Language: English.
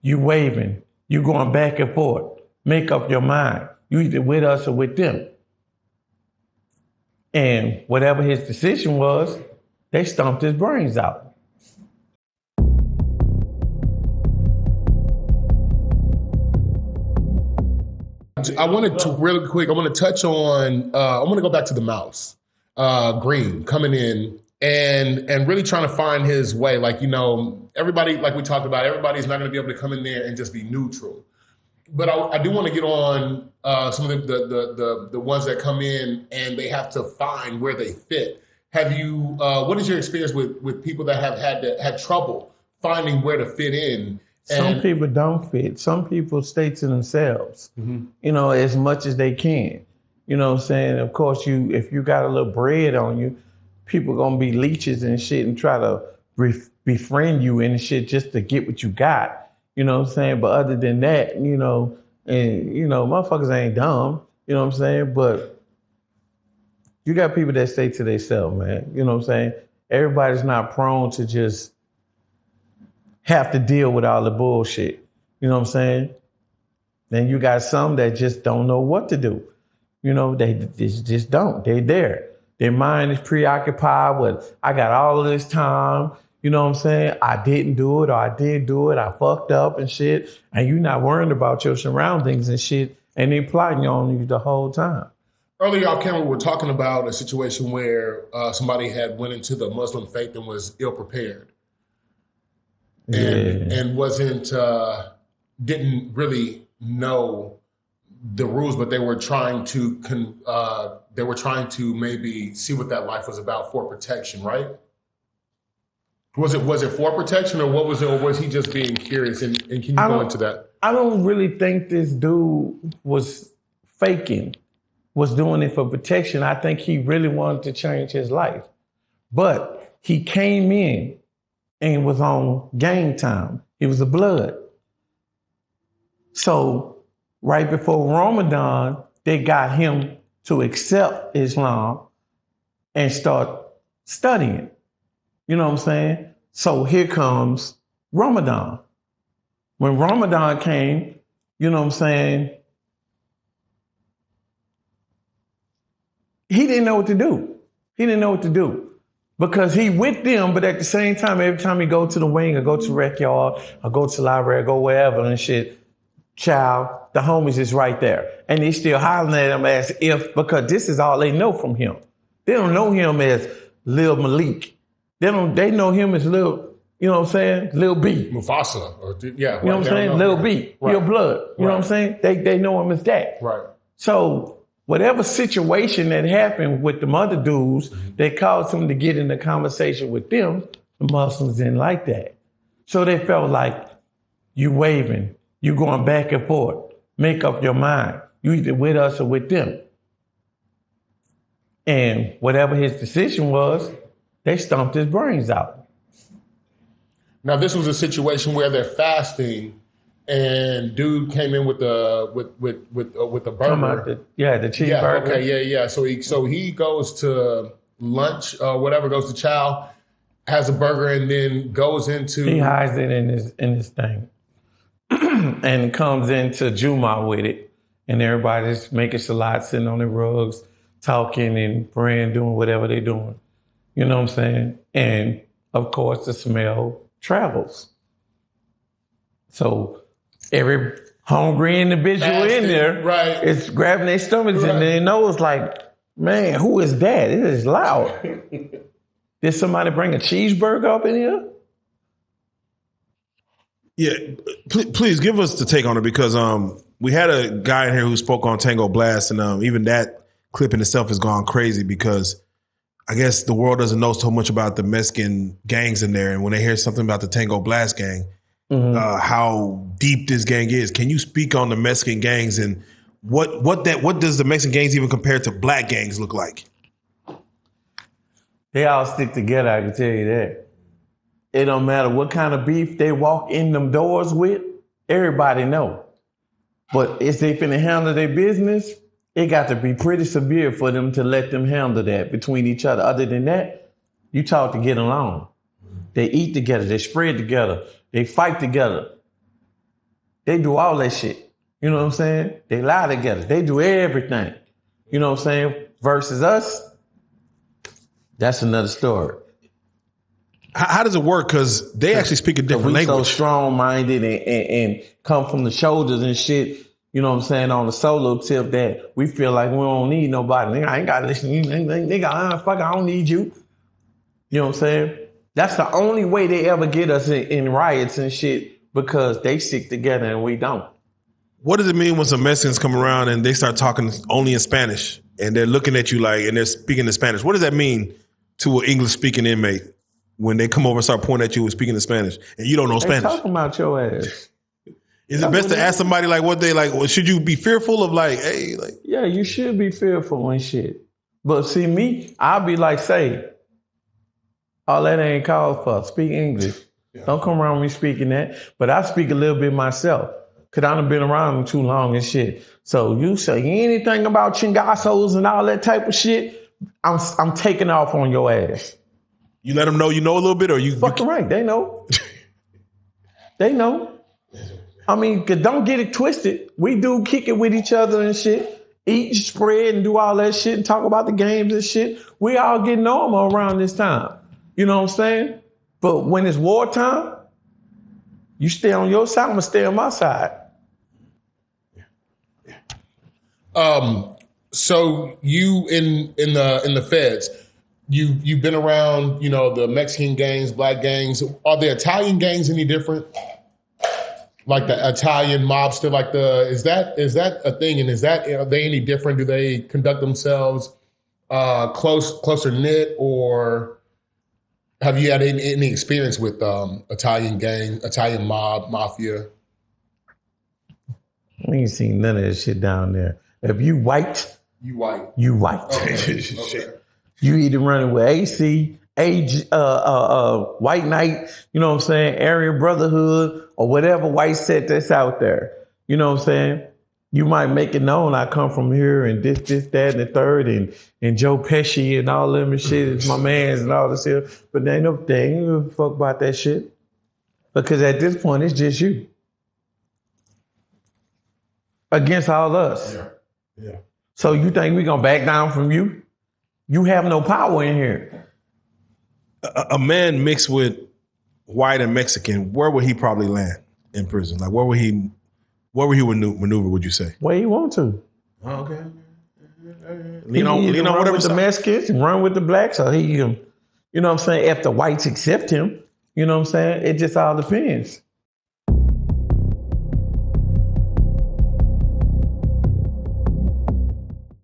You waving. You going back and forth. Make up your mind. You either with us or with them. And whatever his decision was, they stomped his brains out. I wanted to really quick, I want to touch on, I want to go back to the mouse, Green coming in and really trying to find his way. Like, you know, everybody, like we talked about, everybody's not going to be able to come in there and just be neutral. But I do want to get on some of the ones that come in and they have to find where they fit. Have you, what is your experience with people that have had trouble finding where to fit in? Some people don't fit. Some people stay to themselves, you know, as much as they can. You know what I'm saying? Of course, if you got a little bread on you, people going to be leeches and shit and try to befriend you and shit just to get what you got. You know what I'm saying? But other than that, you know, and, you know, motherfuckers ain't dumb. You know what I'm saying? But you got people that stay to themselves, man. You know what I'm saying? Everybody's not prone to just have to deal with all the bullshit. You know what I'm saying? Then you got some that just don't know what to do. You know, they just don't. They there. Their mind is preoccupied with, I got all of this time. You know what I'm saying? I didn't do it or I did do it. I fucked up and shit. And you're not worrying about your surroundings and shit. And they plotting on you the whole time. Earlier off camera, we were talking about a situation where somebody had went into the Muslim faith and was ill prepared. And wasn't didn't really know the rules, but they were trying to maybe see what that life was about for protection, right? Was it for protection, or what was it, or was he just being curious? And can you go into that? I don't really think this dude was faking, was doing it for protection. I think he really wanted to change his life, but he came in and was on gang time. He was a blood. So right before Ramadan, they got him to accept Islam and start studying. You know what I'm saying? So here comes Ramadan. When Ramadan came, you know what I'm saying, he didn't know what to do. He didn't know what to do. Because he with them, but at the same time, every time he go to the wing or go to the rec yard or go to the library or go wherever and shit, child, the homies is right there. And they still hollering at him as if, because this is all they know from him. They don't know him as Lil Malik. They know him as Lil, you know what I'm saying? Lil B. Mufasa. Or, yeah. You know what I'm saying? Lil B. Right. Your blood. You know what I'm saying? They know him as that. Right. So whatever situation that happened with the other dudes that caused him to get in the conversation with them, the Muslims didn't like that. So they felt like, you waving, you going back and forth, make up your mind. You either with us or with them. And whatever his decision was, they stomped his brains out. Now this was a situation where they're fasting, and dude came in with a burger. The cheeseburger. Yeah. So he goes to lunch or whatever, goes to chow, has a burger, and then goes into. He hides it in his thing, and comes into Juma with it, and everybody's making salat, sitting on the rugs, talking and praying, doing whatever they're doing. You know what I'm saying? And of course, the smell travels. So every hungry individual in there is grabbing their stomachs and they know it's like, man, who is that? It is loud. Did somebody bring a cheeseburger up in here? Yeah, please give us the take on it, because we had a guy in here who spoke on Tango Blast, and even that clip in itself has gone crazy because I guess the world doesn't know so much about the Mexican gangs in there, and when they hear something about the Tango Blast gang, how deep this gang is. Can you speak on the Mexican gangs and what does the Mexican gangs even compare to black gangs look like? They all stick together, I can tell you that. It don't matter what kind of beef they walk in them doors with, everybody know. But if they finna handle their business, it got to be pretty severe for them to let them handle that between each other. Other than that, you talk to get along. They eat together, they spread together, they fight together. They do all that shit. You know what I'm saying? They lie together. They do everything. You know what I'm saying? Versus us, that's another story. How does it work? Because they actually speak a different language. So strong-minded and come from the shoulders and shit, you know what I'm saying, on the solo tip that we feel like we don't need nobody. Nigga, I ain't got to listen to you. Nigga, fuck, I don't need you. You know what I'm saying? That's the only way they ever get us in riots and shit, because they stick together and we don't. What does it mean when some Mexicans come around and they start talking only in Spanish and they're looking at you like, and they're speaking in Spanish? What does that mean to an English-speaking inmate when they come over and start pointing at you and speaking in Spanish and you don't know Spanish? They talking about your ass. Is it best to ask somebody like what they like? Or should you be fearful of like, hey, like? Yeah, you should be fearful and shit. But see me, I'll be like, say, all that ain't called for. Speak English. Yeah. Don't come around me speaking that. But I speak a little bit myself. Cause I done been around them too long and shit. So you say anything about chingazos and all that type of shit, I'm taking off on your ass. You let them know you know a little bit, or you fucking right. They know. They know. I mean, don't get it twisted. We do kick it with each other and shit. Eat, spread, and do all that shit and talk about the games and shit. We all get normal around this time. You know what I'm saying? But when it's wartime, you stay on your side, I'm gonna stay on my side. So you in the feds, you've been around, you know, the Mexican gangs, black gangs. Are the Italian gangs any different? Like the Italian mobster, like is that a thing? And are they any different? Do they conduct themselves closer knit, or have you had any experience with Italian gang, Italian mob, mafia? I ain't seen none of that shit down there. If you white, you white. You white. Okay. Okay. You either running with AC, White Knight, you know what I'm saying, Aryan Brotherhood, or whatever white set that's out there. You know what I'm saying? You might make it known I come from here and this, that, and the third, and Joe Pesci and all them and shit is my mans and all this here. But they ain't give a fuck about that shit. Because at this point, it's just you. Against all us. Yeah. So you think we gonna back down from you? You have no power in here. A man mixed with white and Mexican, where would he probably land in prison? Like where would he maneuver, would you say? Where you want to. Oh, okay. Lean on whatever with the Mexicans and run with the blacks, or he, you know what I'm saying, if the whites accept him, you know what I'm saying? It just all depends.